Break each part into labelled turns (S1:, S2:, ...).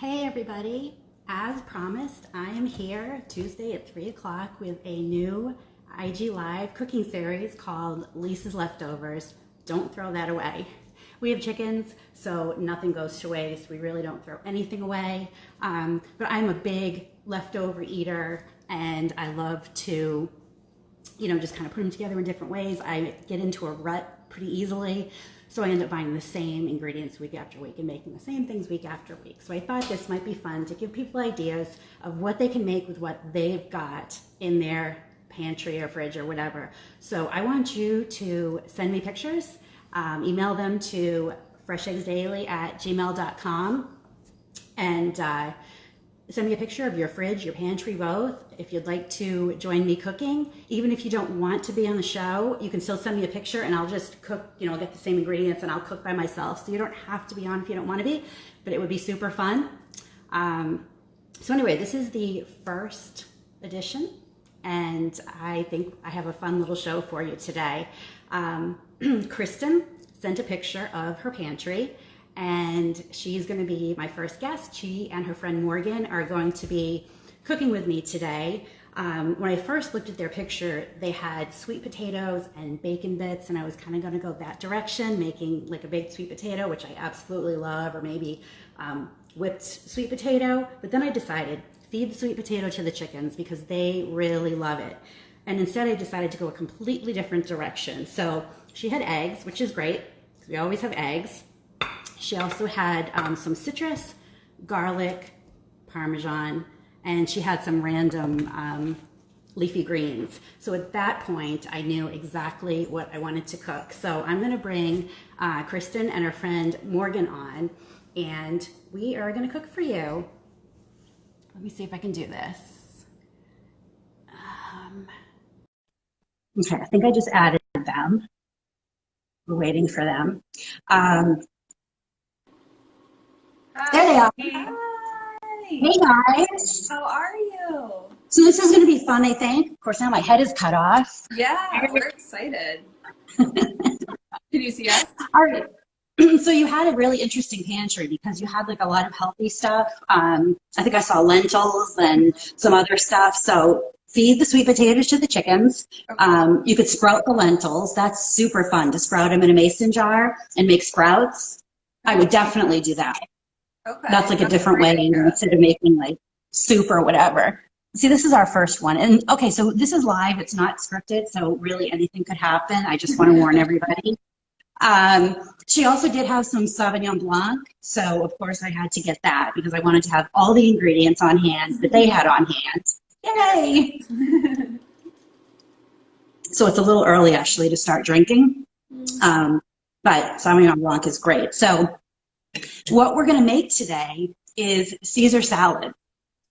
S1: Hey everybody, as promised, I am here Tuesday at 3 o'clock with a new IG Live cooking series called Lisa's Leftovers. Don't throw that away. We have chickens, so nothing goes to waste. We really don't throw anything away. But I'm a big leftover eater and I love to, just kind of put them together in different ways. I get into a rut pretty easily. So I end up buying the same ingredients week after week and making the same things week after week. So I thought this might be fun to give people ideas of what they can make with what they've got in their pantry or fridge or whatever. So I want you to send me pictures, email them to fresheggsdaily@gmail.com and send me a picture of your fridge, your pantry, both. If you'd like to join me cooking, even if you don't want to be on the show, you can still send me a picture and I'll just cook, get the same ingredients and I'll cook by myself. So you don't have to be on if you don't want to be, but it would be super fun. So anyway, this is the first edition and I think I have a fun little show for you today. Kristen sent a picture of her pantry and she's going to be my first guest. She and her friend Morgan are going to be cooking with me today. When I first looked at their picture, they had sweet potatoes and bacon bits, and I was kind of going to go that direction, making like a baked sweet potato, which I absolutely love, or maybe whipped sweet potato. But then I decided, feed the sweet potato to the chickens because they really love it. And instead I decided to go a completely different direction. So she had eggs, which is great, because we always have eggs. She also had some citrus, garlic, Parmesan, and she had some random leafy greens. So at that point, I knew exactly what I wanted to cook. So I'm gonna bring Kristen and her friend Morgan on, and we are gonna cook for you. Let me see if I can do this. Okay, I think I just added them. We're waiting for them. There they are.
S2: Hi.
S1: Hey guys.
S2: How are you?
S1: So this is going to be fun, I think. Of course, now my head is cut off.
S2: Yeah, we're excited. Can you see us?
S1: All right. So you had a really interesting pantry because you had like a lot of healthy stuff. I think I saw lentils and some other stuff. So feed the sweet potatoes to the chickens.
S2: Okay.
S1: You could sprout the lentils. That's super fun to sprout them in a mason jar and make sprouts. I would definitely do that.
S2: Okay.
S1: That's like a different way instead of making like soup or whatever. See, this is our first one. And okay, so this is live. It's not scripted, so really anything could happen. I just want to warn everybody. She also did have some Sauvignon Blanc. So of course I had to get that because I wanted to have all the ingredients on hand that they had on hand. Yay! So it's a little early actually to start drinking. But Sauvignon Blanc is great. So what we're going to make today is Caesar salad.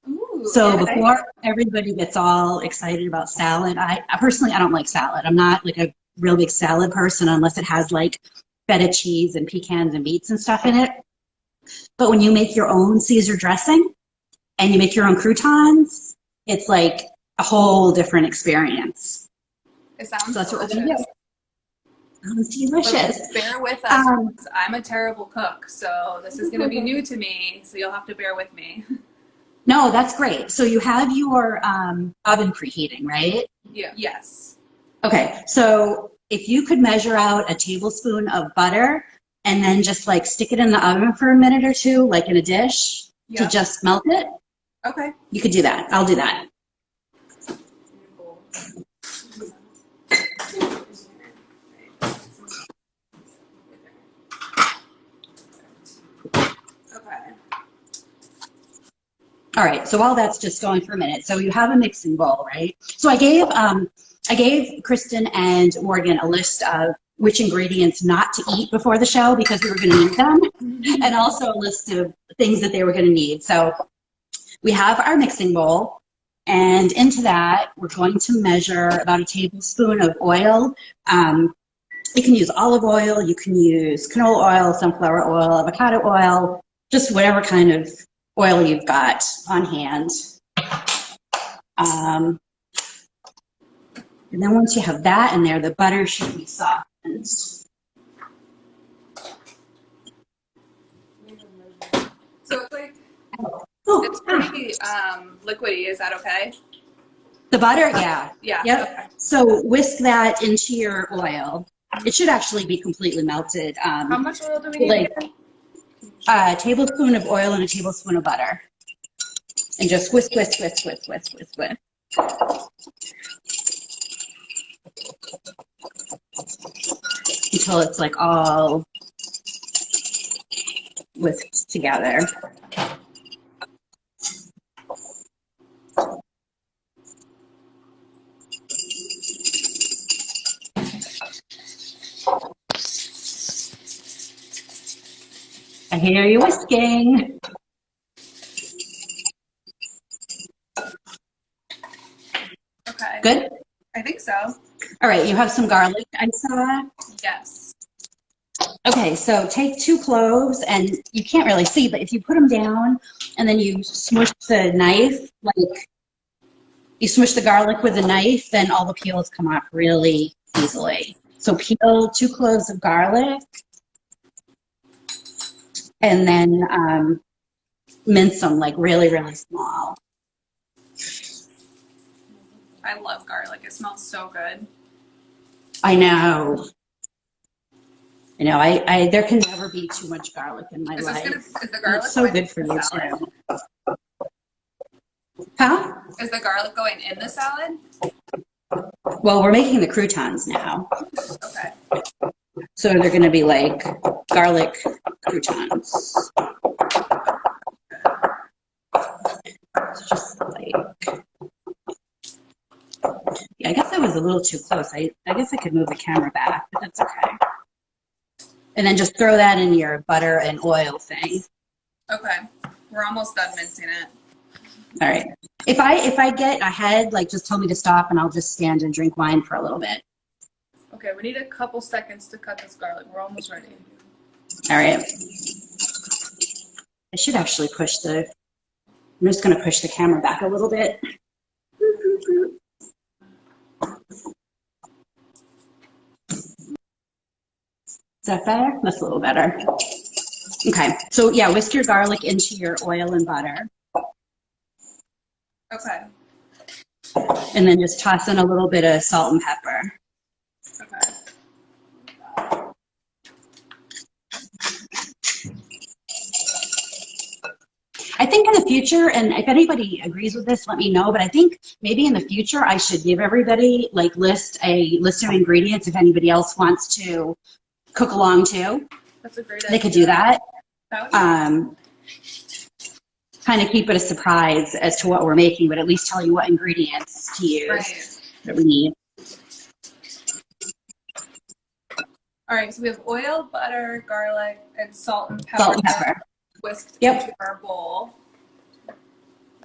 S2: Ooh,
S1: so
S2: yeah.
S1: Before everybody gets all excited about salad, I personally, I don't like salad. I'm not like a real big salad person unless it has like feta cheese and pecans and beets and stuff in it. But when you make your own Caesar dressing and you make your own croutons, it's like a whole different experience.
S2: It sounds
S1: So that's
S2: delicious.
S1: what we're going to do. Sounds delicious.
S2: But bear with us. I'm a terrible cook, so this is going to be new to me, so you'll have to bear with me.
S1: No, that's great. So you have your oven preheating, right?
S2: Yeah. Yes.
S1: Okay, so if you could measure out a tablespoon of butter and then just like stick it in the oven for a minute or two, like in a dish, to just melt it.
S2: Okay.
S1: You could do that. I'll do that. All right, so while that's just going for a minute, so you have a mixing bowl, right? So I gave Kristen and Morgan a list of which ingredients not to eat before the show because we were going to need them, and also a list of things that they were going to need. So we have our mixing bowl, and into that we're going to measure about a tablespoon of oil. You can use olive oil, you can use canola oil, sunflower oil, avocado oil, just whatever kind of oil you've got on hand. And then once you have that in there, the butter should be softened.
S2: So it's like pretty liquidy. Is that okay?
S1: The butter, yeah.
S2: Yeah.
S1: Yep.
S2: Okay.
S1: So whisk that into your oil. It should actually be completely melted.
S2: How much oil do we need
S1: Like
S2: again?
S1: a tablespoon of oil and a tablespoon of butter. And just whisk, whisk, whisk, whisk, whisk, whisk, whisk. Until it's like all whisked together. I hear you whisking.
S2: Okay.
S1: Good?
S2: I think so.
S1: All right, you have some garlic, I saw.
S2: Yes.
S1: Okay, so take 2 cloves, and you can't really see, but if you put them down and then you smush the knife, like you smush the garlic with a knife, then all the peels come off really easily. So peel 2 cloves of garlic, and then mince them like really, really small.
S2: I love garlic. It smells so good.
S1: I know. You know, I there can never be too much garlic in my life.
S2: Is the garlic
S1: It's so
S2: going
S1: good
S2: in
S1: for
S2: the
S1: you
S2: salad?
S1: too. Huh?
S2: Is the garlic going in the salad?
S1: Well, we're making the croutons now.
S2: Okay.
S1: So they're going to be like garlic croutons. So just like, yeah, I guess that was a little too close. I guess I could move the camera back, but that's okay. And then just throw that in your butter and oil thing.
S2: Okay. We're almost done mincing it.
S1: All right. If I get ahead, like just tell me to stop and I'll just stand and drink wine for a little bit.
S2: Okay, we need a couple seconds to cut this garlic. We're almost ready.
S1: All right. I should actually push I'm just going to push the camera back a little bit. Is that better? That's a little better. Okay. So yeah, whisk your garlic into your oil and butter.
S2: Okay.
S1: And then just toss in a little bit of salt and pepper.
S2: Okay.
S1: I think in the future, and if anybody agrees with this, let me know, but I think maybe in the future I should give everybody like list of ingredients if anybody else wants to cook along too.
S2: That's a great idea.
S1: They could do that.
S2: Kind
S1: of keep it a surprise as to what we're making, but at least tell you what ingredients to use that we need.
S2: All right, so we have oil, butter, garlic, and salt and pepper.
S1: Salt and pepper.
S2: Whisked
S1: Yep.
S2: into our bowl.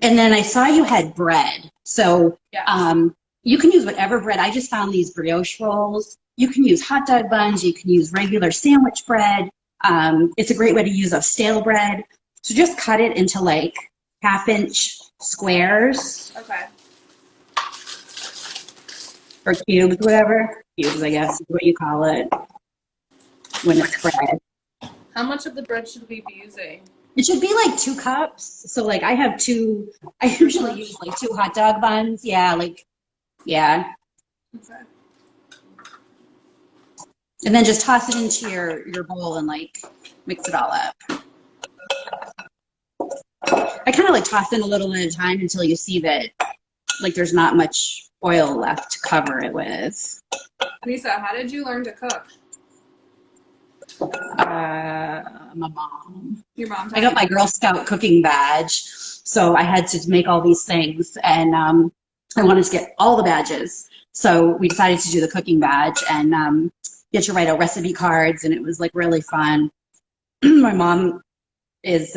S1: And then I saw you had bread. So
S2: Yes.
S1: You can use whatever bread. I just found these brioche rolls. You can use hot dog buns. You can use regular sandwich bread. It's a great way to use a stale bread. So just cut it into like 1/2-inch squares.
S2: Okay.
S1: Or cubes, whatever. Cubes, I guess, is what you call it when it's bread.
S2: How much of the bread should we be using?
S1: It should be like 2 cups. So like I usually use like 2 hot dog buns. Yeah, yeah.
S2: Okay.
S1: And then just toss it into your bowl and like mix it all up. I kind of like toss in a little at a time until you see that like there's not much oil left to cover it with.
S2: Lisa, how did you learn to cook?
S1: My mom.
S2: Your mom?
S1: I got my Girl Scout cooking badge, so I had to make all these things, and I wanted to get all the badges. So we decided to do the cooking badge, and you had to write out recipe cards, and it was like really fun. My mom is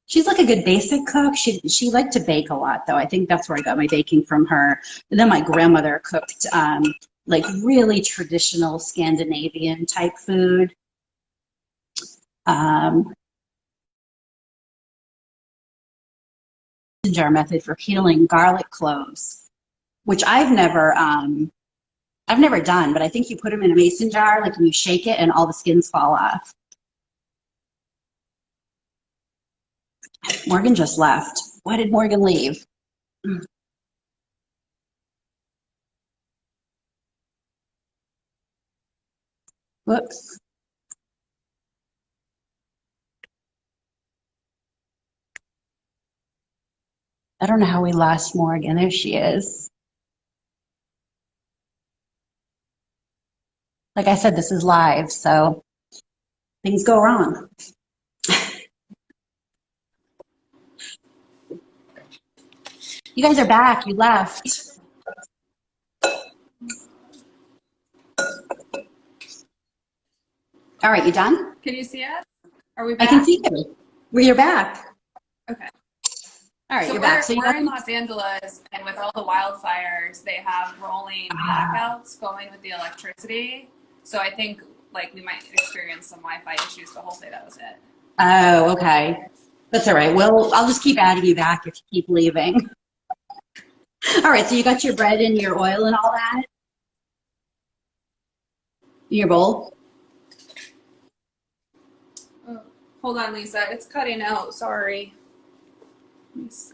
S1: she's like a good basic cook. She liked to bake a lot, though. I think that's where I got my baking from her. And then my grandmother cooked like really traditional Scandinavian type food. Jar method for peeling garlic cloves, which I've never done, but I think you put them in a mason jar, like, and you shake it, and all the skins fall off. Morgan just left. Why did Morgan leave? Whoops. I don't know how we lost Morgan. There she is. Like I said, this is live, so things go wrong. You guys are back. You left. All right, you done?
S2: Can you see us? Are we
S1: I
S2: back?
S1: can see you. Well, you're back.
S2: Okay.
S1: All right,
S2: So
S1: you're back. So
S2: we're in Los Angeles, and with all the wildfires, they have rolling blackouts going with the electricity. So I think like we might experience some Wi-Fi issues, but hopefully that was it.
S1: Oh, okay. That's all right. Well, I'll just keep adding you back if you keep leaving. All right, so you got your bread and your oil and all that in your bowl?
S2: Oh, hold on, Lisa. It's cutting out. Sorry. Let me see.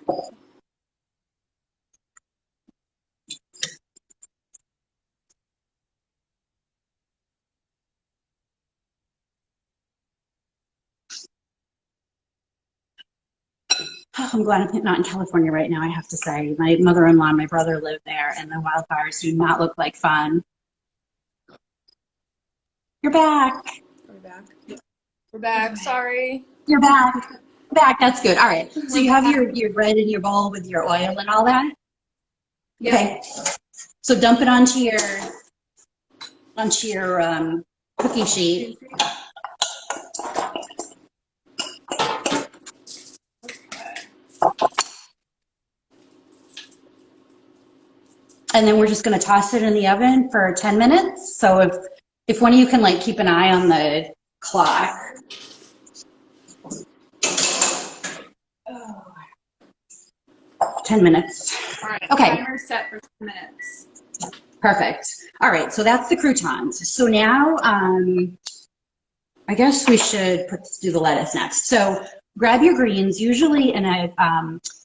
S1: Oh, I'm glad I'm not in California right now, I have to say. My mother-in-law and my brother live there, and the wildfires do not look like fun. You're back.
S2: Are we back? We're back. Sorry.
S1: You're back. Back. That's good. All right. So you have your bread in your bowl with your oil and all that?
S2: Yeah.
S1: Okay. So dump it onto your cookie sheet. And then we're just going to toss it in the oven for 10 minutes. So if one of you can like keep an eye on the clock. Oh. 10 minutes.
S2: All right.
S1: Okay.
S2: Timer set for 10 minutes.
S1: Perfect. All right. So that's the croutons. So now I guess we should do the lettuce next. So grab your greens. Usually in a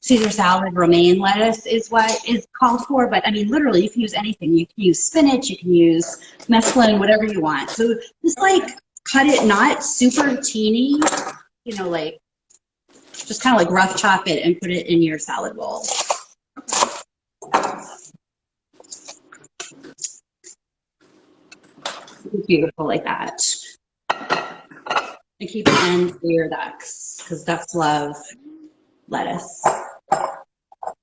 S1: Caesar salad, romaine lettuce is what is called for. But I mean, literally, you can use anything. You can use spinach. You can use mesclun, whatever you want. So just like cut it not super teeny, you know, like just kind of like rough chop it and put it in your salad bowl. Beautiful like that. And keep an end for your ducks, because ducks love lettuce.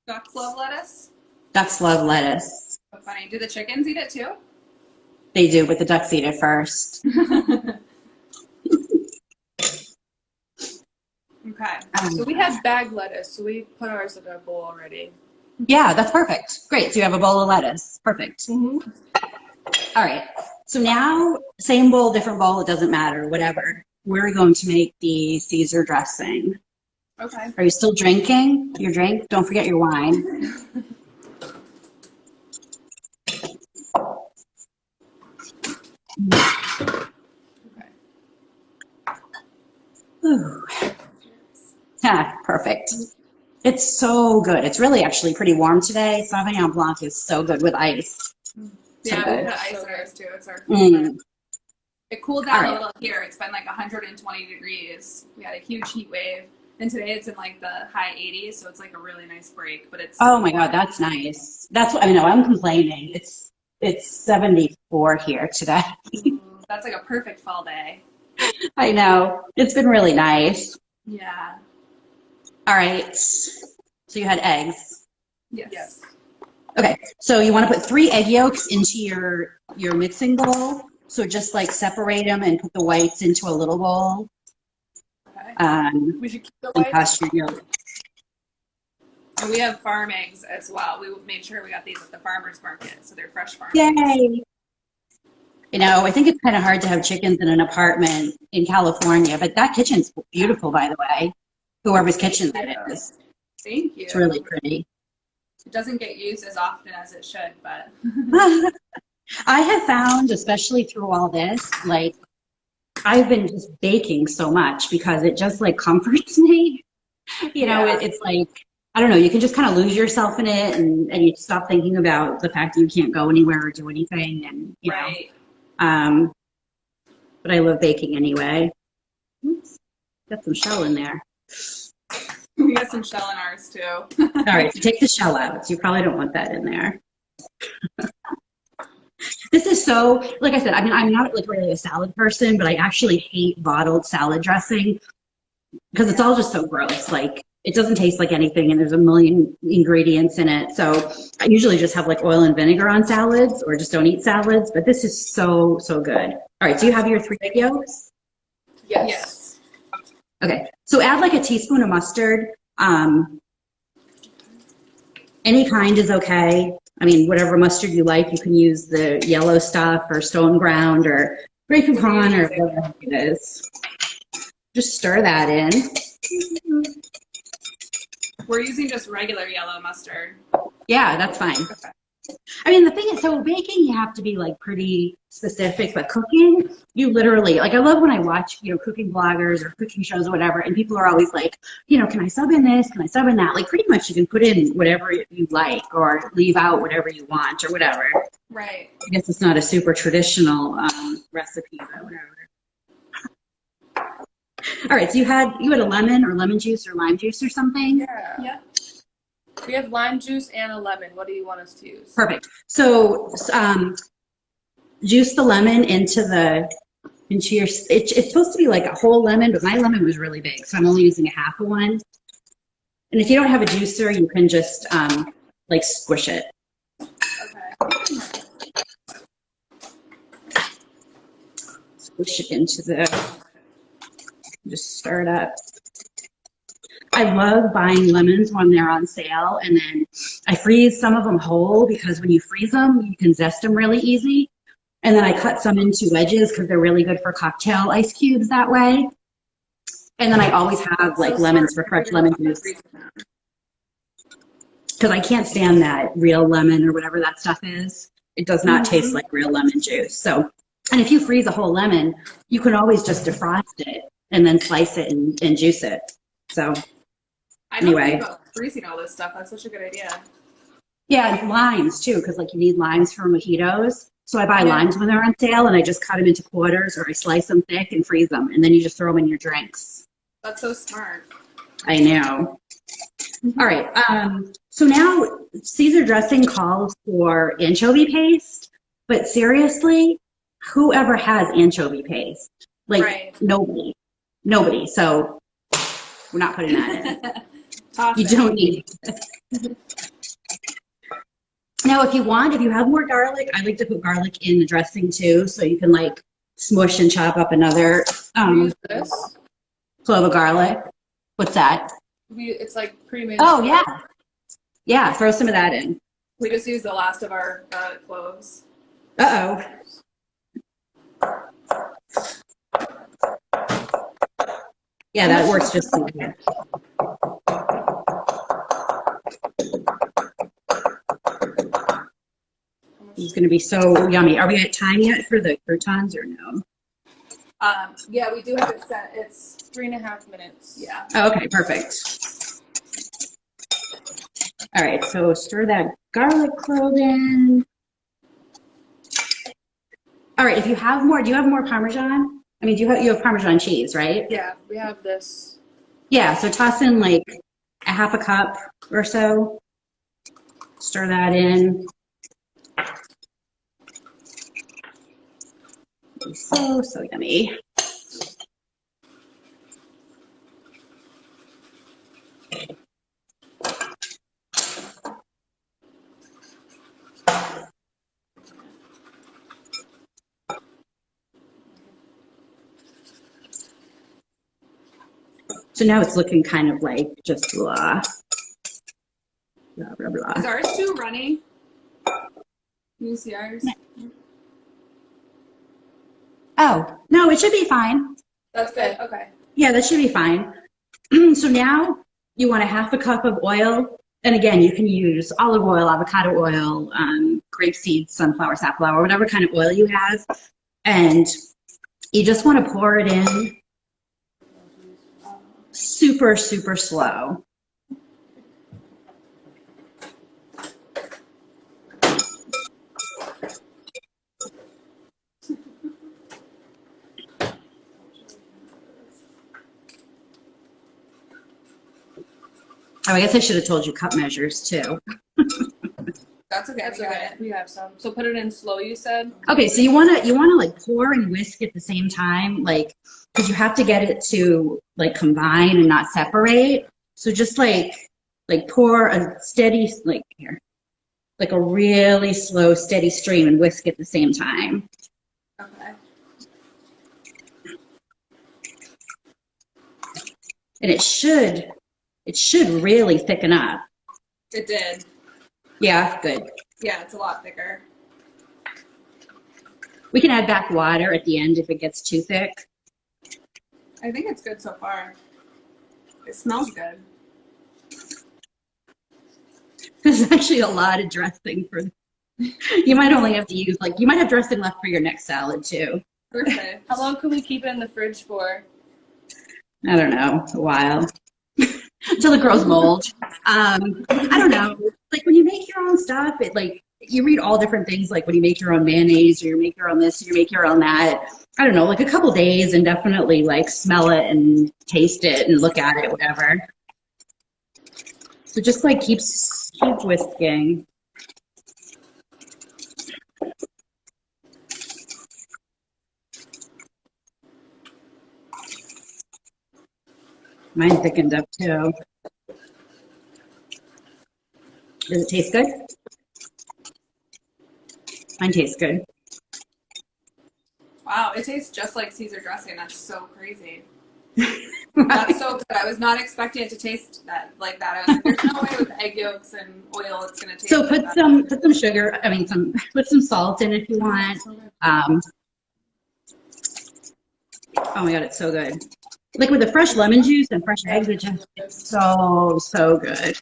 S2: Ducks love lettuce?
S1: Ducks love lettuce.
S2: So funny. Do the chickens eat it too?
S1: They do, but the ducks eat it first.
S2: Okay. So we have bagged lettuce, so we put ours in a bowl already.
S1: Yeah, that's perfect. Great. So you have a bowl of lettuce. Perfect.
S2: Mm-hmm.
S1: All right. So now, same bowl, different bowl, it doesn't matter, whatever. We're going to make the Caesar dressing.
S2: Okay.
S1: Are you still drinking your drink? Don't forget your wine.
S2: Okay.
S1: Ooh. Ah, perfect. It's so good. It's really actually pretty warm today. Sauvignon Blanc is so good with ice.
S2: Yeah,
S1: So
S2: we
S1: good.
S2: put ice in ours too. It's our favorite. It cooled down a little here. It's been like 120 degrees. We had a huge heat wave. And today it's in like the high 80s, so it's like a really nice break. But it's
S1: oh my God, that's nice. That's what I know. I'm complaining. It's 74 here today.
S2: That's like a perfect fall day.
S1: I know. It's been really nice.
S2: Yeah.
S1: All right. So you had eggs.
S2: Yes.
S1: Okay. So you want to put 3 egg yolks into your mixing bowl. So just like separate them and put the whites into a little bowl.
S2: Okay. We should keep the
S1: And
S2: whites.
S1: toss your yolk.
S2: And we have farm eggs as well. We made sure we got these at the farmer's market, so they're fresh farm
S1: Yay!
S2: eggs.
S1: You know, I think it's kind of hard to have chickens in an apartment in California, but that kitchen's beautiful, by the way. Whoever's kitchen that is.
S2: Thank you.
S1: It's really pretty.
S2: It doesn't get used as often as it should, but.
S1: I have found, especially through all this, like, I've been just baking so much because it just like comforts me. You know, it's like, I don't know, you can just kind of lose yourself in it, and you stop thinking about the fact that you can't go anywhere or do anything, and you
S2: Right.
S1: know. But I love baking anyway. Oops, got some shell in there.
S2: We got some shell in ours too.
S1: All right, so take the shell out. So you probably don't want that in there. This is so, like I said, I mean, I'm not like really a salad person, but I actually hate bottled salad dressing because it's all just so gross. Like, it doesn't taste like anything, and there's a million ingredients in it. So I usually just have like oil and vinegar on salads, or just don't eat salads. But this is so, so good. All right, do you have your 3 egg yolks?
S2: Yes.
S1: Okay, so add like a teaspoon of mustard. Any kind is okay. I mean, whatever mustard you like, you can use the yellow stuff or stone ground or Grey Poupon or whatever it is. Just stir that in.
S2: We're using just regular yellow mustard.
S1: Yeah, that's fine.
S2: Okay.
S1: I mean, the thing is, so baking, you have to be like pretty specific, but cooking, you literally, like, I love when I watch, you know, cooking bloggers or cooking shows or whatever, and people are always like, you know, can I sub in this? Can I sub in that? Like, pretty much you can put in whatever you like or leave out whatever you want or whatever.
S2: Right.
S1: I guess it's not a super traditional recipe, but whatever. All right, so you had a lemon or lemon juice or lime juice or something?
S3: Yeah.
S2: Yep.
S3: We have lime juice and a lemon. What do you want us to use?
S1: Perfect. So juice the lemon into your, it's supposed to be like a whole lemon, but my lemon was really big, so I'm only using a half of one. And if you don't have a juicer, you can just like squish it.
S2: Okay.
S1: Squish it into just stir it up. I love buying lemons when they're on sale, and then I freeze some of them whole because when you freeze them, you can zest them really easy. And then I cut some into wedges because they're really good for cocktail ice cubes that way. And then I always have like lemons for fresh lemon juice because I can't stand that real lemon or whatever that stuff is. It does not taste like real lemon juice. So, and if you freeze a whole lemon, you can always just defrost it and then slice it and juice it. So
S2: I don't
S1: anyway.
S2: think about freezing all this stuff. That's such a good idea.
S1: Yeah, and limes too, because like you need limes for mojitos. So I buy limes when they're on sale, and I just cut them into quarters, or I slice them thick and freeze them, and then you just throw them in your drinks.
S2: That's so smart.
S1: I know. All right. So now Caesar dressing calls for anchovy paste, but seriously, whoever has anchovy paste? Like nobody. So we're not putting that in. You don't need it. Now, if you have more garlic, I like to put garlic in the dressing too, so you can like smush and chop up another
S3: Use this.
S1: clove of garlic. What's that?
S3: It's like pre-made.
S1: Oh, yeah. Yeah, throw some of that in.
S2: We just used the last of our garlic cloves.
S1: Uh-oh. Yeah, that works just so good. It's going to be so yummy. Are we at time yet for the croutons or no?
S3: Yeah, we do have it set. It's 3.5 minutes.
S2: Yeah.
S1: Oh, okay, perfect. All right, so stir that garlic clove in. All right, if you have more, do you have more Parmesan? I mean, you have Parmesan cheese, right?
S3: Yeah, we have this.
S1: Yeah, so toss in like a half a cup or so. Stir that in. So yummy. So now it's looking kind of like just blah, blah, blah, blah.
S2: Is ours too runny? Can you see ours?
S1: Oh, no, it should be fine.
S2: That's good. Okay.
S1: Yeah, that should be fine. So now you want a half a cup of oil. And again, you can use olive oil, avocado oil, grapeseed, sunflower, safflower, whatever kind of oil you have. And you just want to pour it in super, super slow. Oh, I guess I should have told you cup measures too.
S2: That's okay.
S3: That's
S2: we got
S3: okay.
S2: it.
S3: We have some. So put it in slow, you said?
S1: Okay, so you wanna like pour and whisk at the same time, like, because you have to get it to like combine and not separate. So just like pour a steady, like here, like a really slow, steady stream and whisk at the same time.
S2: Okay.
S1: And it should really thicken up.
S2: It did.
S1: Yeah, good.
S2: Yeah, it's a lot thicker.
S1: We can add back water at the end if it gets too thick.
S2: I think it's good so far. It smells good.
S1: There's actually a lot of dressing for. You might only have to use you might have dressing left for your next salad too.
S2: Perfect.
S3: How long can we keep it in the fridge for?
S1: I don't know, a while until it grows mold. I don't know. Like when you make your own stuff, it you read all different things. Like when you make your own mayonnaise, or you make your own this, or you make your own that. I don't know, like a couple days, and definitely smell it and taste it and look at it, whatever. So just keep whisking. Mine thickened up too. Does it taste good? Mine tastes good.
S2: Wow, it tastes just like Caesar dressing. That's so crazy. That's so good. I was not expecting it to taste like that. I was like, there's no way with egg yolks and oil it's gonna taste.
S1: So
S2: like
S1: put
S2: that.
S1: some sugar. I mean, put some salt in if you want. Oh my god, it's so good. Like with the fresh lemon juice and fresh eggs, it's so good.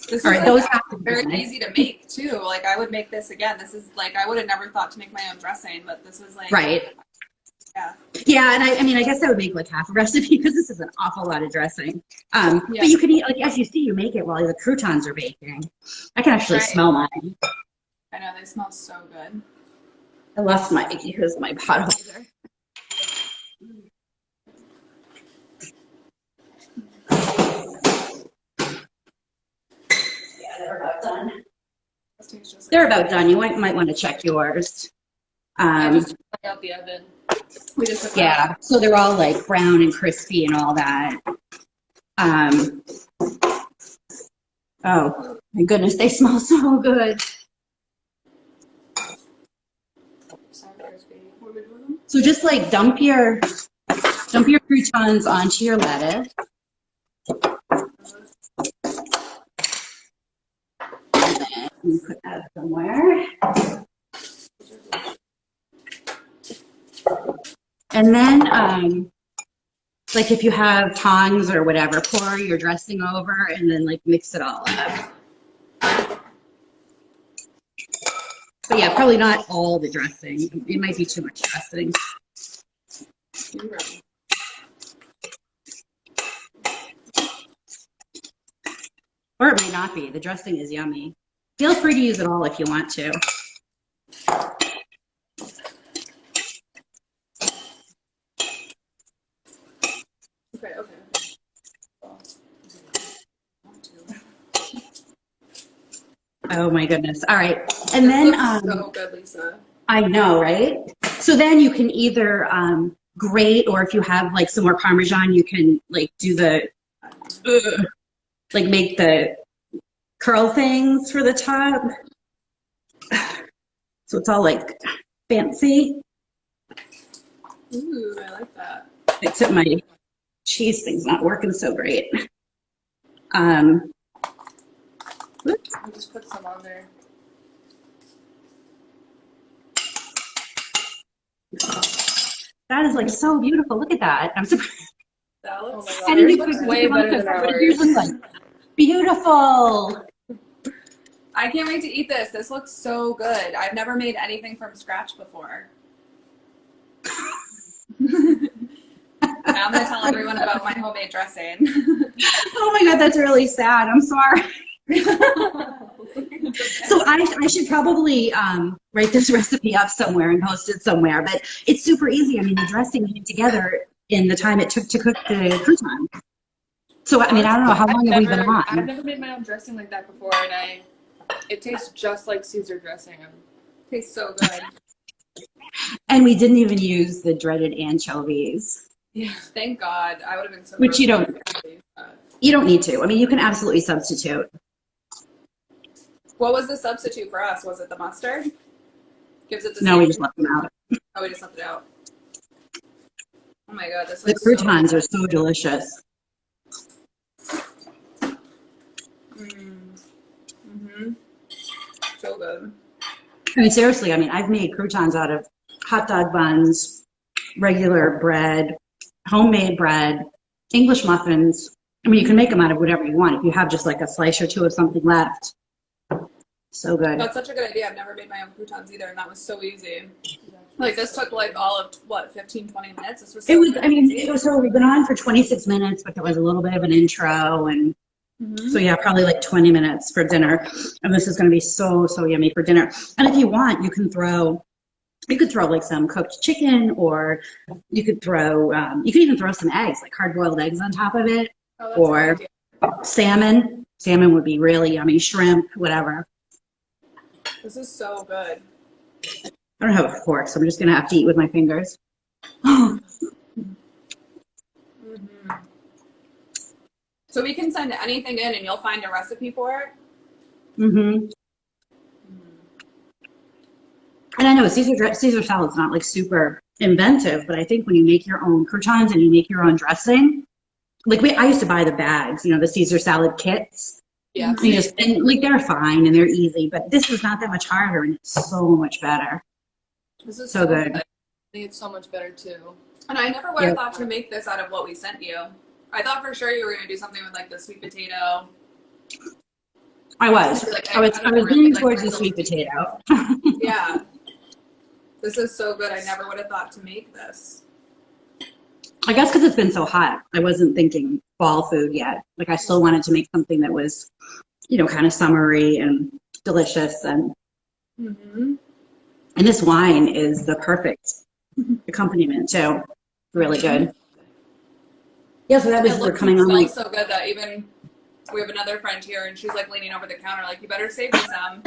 S2: This
S1: All
S2: is
S1: right, those have to be
S2: very
S1: nice.
S2: easy to make too. Like I would make this again. This is I would have never thought to make my own dressing, but this is
S1: Right.
S2: Yeah.
S1: Yeah, and I mean, I guess I would make half a recipe because this is an awful lot of dressing.
S2: Yeah.
S1: But you can eat, as you see, you make it while the croutons are baking. I can actually
S2: Right.
S1: smell mine.
S2: I know they smell so good.
S1: I lost here's my pot holder. Yeah, they're about done.
S2: This tastes just like
S1: They're about done. You might want to check yours.
S3: I just took it out the oven.
S2: we just took
S1: Yeah, so they're all brown and crispy and all that. Oh my goodness, they smell so good.
S2: What are we doing?
S1: So just dump your croutons onto your lettuce. And then you put that somewhere. And then, if you have tongs or whatever, pour your dressing over and then mix it all up. But yeah, probably not all the dressing. It might be too much dressing. Or it might not be. The dressing is yummy. Feel free to use it all if you want to.
S2: Okay.
S1: Oh my goodness. All right. And then
S2: so good, Lisa.
S1: I know, right? So then you can either grate, or if you have some more Parmesan, you can do the make the curl things for the top. So it's all fancy.
S2: Ooh, I like that.
S1: Except my cheese thing's not working so great.
S3: I just put some on there.
S1: That is so beautiful. Look at that. I'm surprised.
S2: That
S3: Oh
S2: looks
S3: my god,
S1: I didn't
S3: yours looks
S1: expect
S3: way
S1: it to
S3: better
S1: look
S3: than
S1: like that, but yours
S3: ours.
S1: looks beautiful.
S2: I can't wait to eat this. This looks so good. I've never made anything from scratch before. Now I'm going to tell everyone about my homemade dressing.
S1: Oh my god, that's really sad. I'm sorry. So I should probably write this recipe up somewhere and post it somewhere, but it's super easy. I mean, the dressing came together in the time it took to cook the croutons. So, I mean, I don't know, how long have we been
S3: I've
S1: on?
S3: never made my own dressing like that before, and it tastes just like Caesar dressing.
S2: Tastes so good.
S1: And we didn't even use the dreaded anchovies,
S3: Yeah.
S2: Thank God. I would have been so
S1: which
S2: grossed
S1: you
S2: out.
S1: don't need to. I mean, you can absolutely substitute.
S2: What was the substitute for us? Was it the mustard? Gives it the
S1: No,
S2: same.
S1: we just left them out.
S2: Oh, we just left it out. Oh my God, this
S1: The
S2: looks so
S1: croutons are
S2: good.
S1: so delicious.
S2: Mm-hmm. So good.
S1: I mean, seriously, I mean, I've made croutons out of hot dog buns, regular bread, homemade bread, English muffins. I mean, you can make them out of whatever you want if you have just like a slice or two of something left. So good.
S2: That's such a good idea. I've never made my own croutons either, and that was so easy. Like, this took like all of, what, 15, 20 minutes? This was so
S1: It was,
S2: good.
S1: I mean, it was, so we've been on for 26 minutes, but there was a little bit of an intro. And so, yeah, probably like 20 minutes for dinner. And this is going to be so, so yummy for dinner. And if you want, you could throw like some cooked chicken, or you could even throw some eggs, like hard-boiled eggs on top of it,
S2: Oh, that's a
S1: or
S2: good idea.
S1: salmon. Salmon would be really yummy, shrimp, whatever.
S2: This is so good.
S1: I don't have a fork, so I'm just going to have to eat with my fingers.
S2: So we can send anything in, and you'll find a recipe for it?
S1: Mm-hmm. And I know Caesar salad's not like super inventive, but I think when you make your own croutons and you make your own dressing, like I used to buy the bags, the Caesar salad kits.
S3: Yeah.
S1: And like they're fine and they're easy, but this is not that much harder and it's so much better.
S3: This is
S1: So good.
S3: I think it's so much better too.
S2: And I never would have thought to make this out of what we sent you. I thought for sure you were going to do something with like the sweet potato.
S1: I was leaning towards the sweet potato.
S2: Yeah. This is so good. I never would have thought to make this.
S1: I guess because it's been so hot, I wasn't thinking fall food yet. Like I still wanted to make something that was, kind of summery and delicious. And this wine is the perfect accompaniment too. Really good. Yeah, so we're coming on like.
S2: So good that even we have another friend here, and she's like leaning over the counter, like, you better save me some.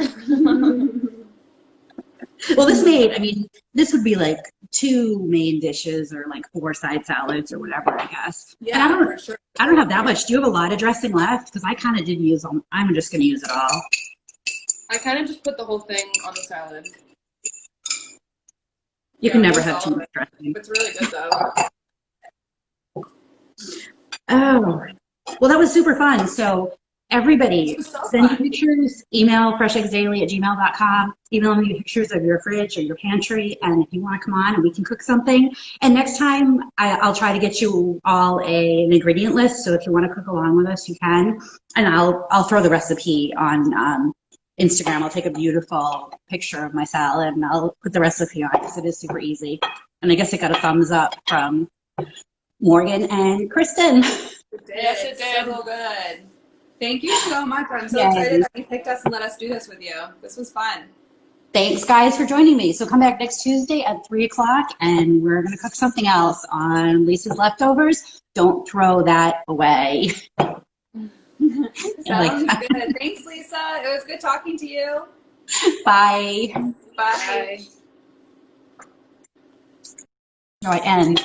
S1: Well, this would be like 2 main dishes or like 4 side salads or whatever, I guess.
S2: Yeah,
S1: and
S2: for sure.
S1: I don't have that much. Do you have a lot of dressing left? Because I kind of did use them. I'm just going to use it all.
S3: I kind of just put the whole thing on the salad.
S1: You can never have too much dressing.
S2: It's really good though.
S1: Oh, well, that was super fun. So everybody, send me pictures, email fresheggsdaily@gmail.com. Email me pictures of your fridge or your pantry, and if you want to come on and we can cook something. And next time, I'll try to get you all an ingredient list. So if you want to cook along with us, you can. And I'll throw the recipe on Instagram. I'll take a beautiful picture of my salad, and I'll put the recipe on because it is super easy. And I guess it got a thumbs up from Morgan and Kristen.
S2: Yes, it did. So good. Thank you so much. I'm so excited that you picked us and let us do this with you. This was fun.
S1: Thanks, guys, for joining me. So come back next Tuesday at 3 o'clock, and we're going to cook something else on Lisa's leftovers. Don't throw that away.
S2: Sounds good. Thanks, Lisa. It was good talking to you.
S1: Bye.
S2: Bye.
S1: No, I end.